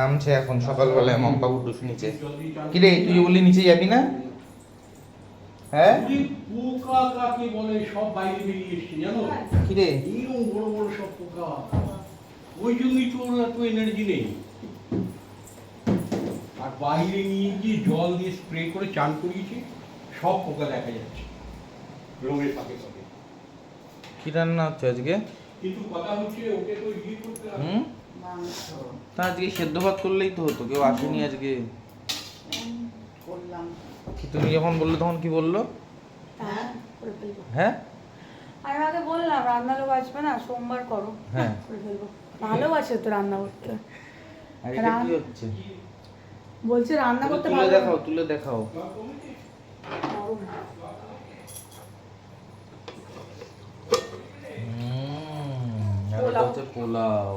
নামছে এখন সকালবেলায় মম্পা বুড্ডুস নিচে। কিরে তুই বললি নিচে যাবি না? হ্যাঁ পোকা কাকে বলে সব বাইরে বেরিয়ে এসছে জানো? কিরে এরকম বড় বড় সব পোকা, ওই জন্যই তো ওর এত এনার্জি নেই। আর বাইরে নিয়ে গিয়ে জল দিয়ে স্প্রে করে চান করিয়েছে, সব পোকা দেখা যাচ্ছে রোগের ফাঁকে ফাঁকে। কি রান্না হচ্ছে আজকে? কিন্তু কথা হচ্ছে ওকে তো ইয়ে করতে হবে। তা আজকে সেদ্ধ ভাত করলেই তো হতো, কেউ আসেনি আজকে। করলাম। কি তুমি যখন বললে তখন কি বললো? হ্যাঁ করে ফেলবো। হ্যাঁ আমি আগে বললাম রান্না লোক আসবে না, সোমবার করো। হ্যাঁ। করে ফেলবো। ভালোবাসে তো রান্না করতে। আর এটা কি হচ্ছে? বলছে রান্না করতে তুলে ভালো। দেখাও, তুলে দেখাও। এটা হচ্ছে পোলাও।